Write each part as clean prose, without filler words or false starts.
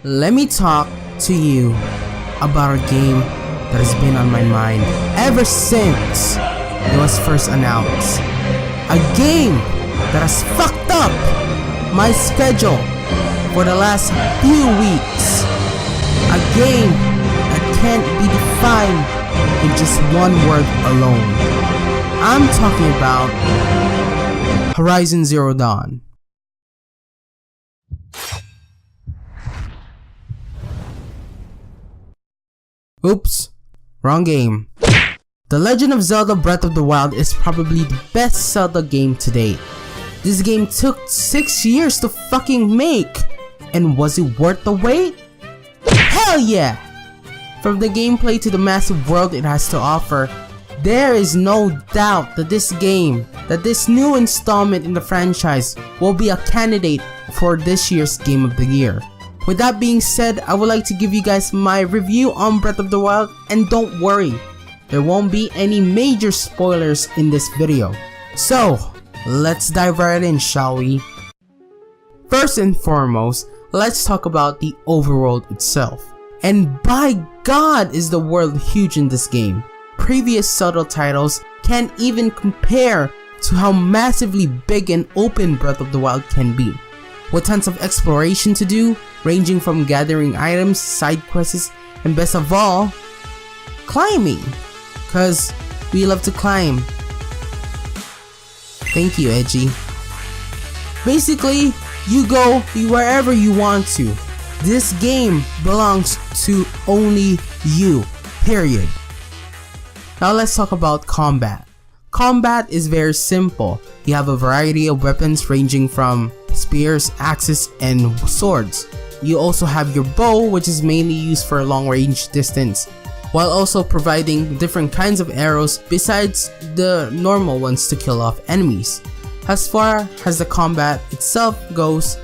let me talk to you about a game that has been on my mind ever since it was first announced. A game that has fucked up my schedule for the last few weeks. A game that can't be defined in just one word alone. I'm talking about Horizon Zero Dawn. Oops, wrong game. The Legend of Zelda Breath of the Wild is probably the best Zelda game to date. This game took 6 years to fucking make, and was it worth the wait? Hell yeah! From the gameplay to the massive world it has to offer, there is no doubt that this new installment in the franchise will be a candidate for this year's Game of the Year. With that being said, I would like to give you guys my review on Breath of the Wild, and don't worry, there won't be any major spoilers in this video. So, let's dive right in, shall we? First and foremost, let's talk about the overworld itself. And by God is the world huge in this game. Previous Zelda titles can't even compare to how massively big and open Breath of the Wild can be. With tons of exploration to do, ranging from gathering items, side quests, and best of all, climbing. Cause we love to climb. Thank you, Edgy. Basically, you go wherever you want to. This game belongs to only you, period. Now let's talk about combat. Combat is very simple. You have a variety of weapons ranging from spears, axes, and swords. You also have your bow, which is mainly used for long range distance, while also providing different kinds of arrows besides the normal ones to kill off enemies. As far as the combat itself goes,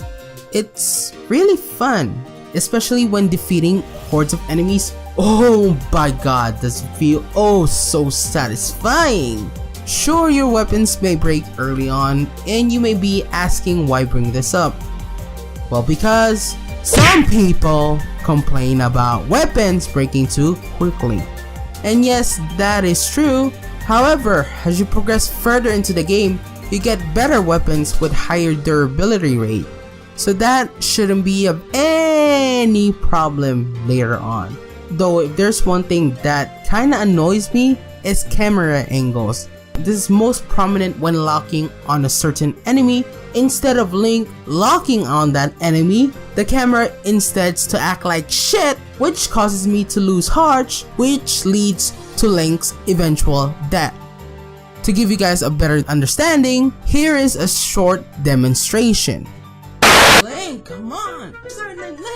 it's really fun, especially when defeating hordes of enemies. Oh my god, does it feel so satisfying. Sure, your weapons may break early on, and you may be asking why bring this up. Well, because some people complain about weapons breaking too quickly. And yes, that is true. However, as you progress further into the game, you get better weapons with higher durability rate. So that shouldn't be of any problem later on. Though if there's one thing that kinda annoys me, is camera angles. This is most prominent when locking on a certain enemy. Instead of Link locking on that enemy, the camera instead to act like shit, which causes me to lose hearts, which leads to Link's eventual death. To give you guys a better understanding, here is a short demonstration. Link, come on!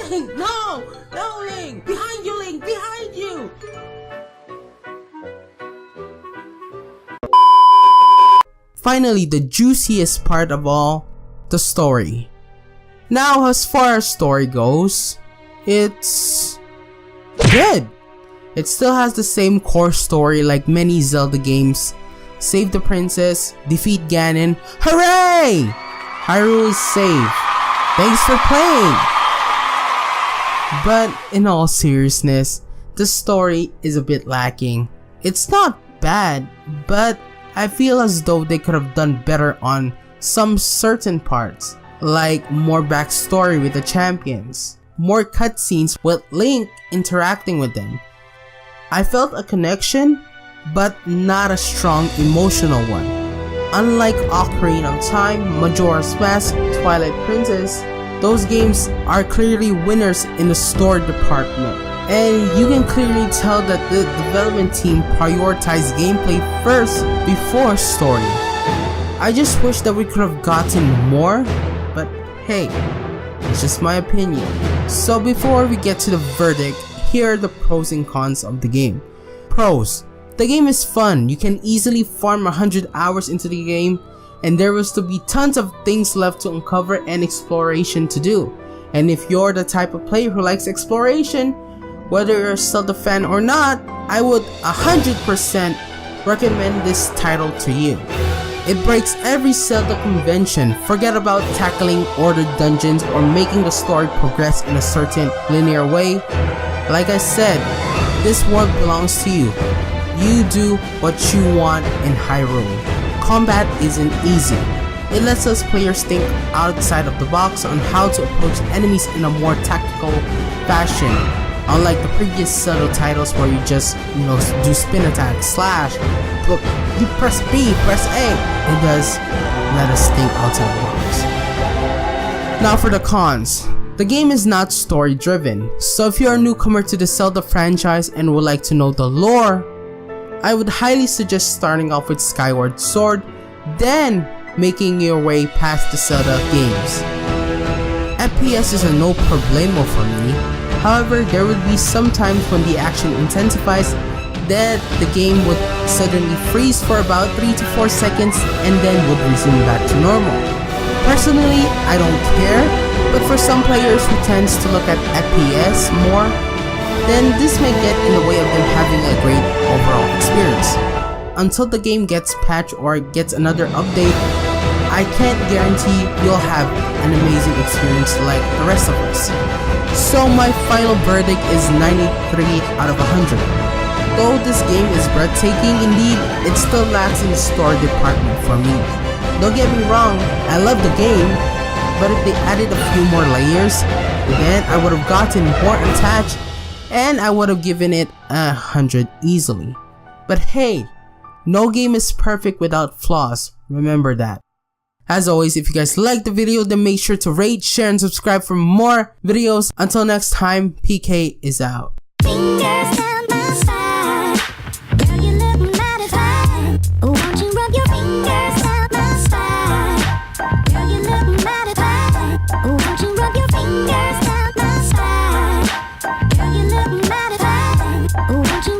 Link, no! No, Link! Behind you, Link! Behind you! Finally, the juiciest part of all, the story. Now, as far as story goes, it's good. It still has the same core story like many Zelda games. Save the princess, defeat Ganon, hooray! Hyrule is safe. Thanks for playing! But in all seriousness, the story is a bit lacking. It's not bad, but I feel as though they could have done better on some certain parts, like more backstory with the champions, more cutscenes with Link interacting with them. I felt a connection, but not a strong emotional one. Unlike Ocarina of Time, Majora's Mask, Twilight Princess, those games are clearly winners in the story department. And you can clearly tell that the development team prioritized gameplay first before story. I just wish that we could have gotten more, but hey, it's just my opinion. So before we get to the verdict, here are the pros and cons of the game. Pros: the game is fun. You can easily farm 100 hours into the game, and there will still be tons of things left to uncover and exploration to do. And if you're the type of player who likes exploration, whether you're still a fan or not, I would 100% recommend this title to you. It breaks every Zelda convention. Forget about tackling ordered dungeons or making the story progress in a certain linear way. Like I said, this world belongs to you. You do what you want in Hyrule. Combat isn't easy. It lets us players think outside of the box on how to approach enemies in a more tactical fashion. Unlike the previous Zelda titles where you just, do spin attack, slash, but you press B, press A. It does let us think outside the box. Now for the cons. The game is not story driven, so if you're a newcomer to the Zelda franchise and would like to know the lore, I would highly suggest starting off with Skyward Sword, then making your way past the Zelda games. FPS is a no problemo for me. However, there would be some times when the action intensifies that the game would suddenly freeze for about 3 to 4 seconds and then would resume back to normal. Personally, I don't care, but for some players who tends to look at FPS more, then this may get in the way of them having a great overall experience. Until the game gets patched or gets another update, I can't guarantee you'll have an amazing experience like the rest of us. So my final verdict is 93 out of 100. Though this game is breathtaking indeed, it still lacks in the story department for me. Don't get me wrong, I love the game, but if they added a few more layers, then I would have gotten more attached and I would have given it 100 easily. But hey, no game is perfect without flaws, remember that. As always, if you guys liked the video, then make sure to rate, share, and subscribe for more videos. Until next time, PK is out. Fingers down my spine. Girl, you look mighty fine. Won't you rub your fingers down my spine? Girl, you look mighty fine. Won't you rub your fingers down my spine? Girl, you look mighty fine. Won't you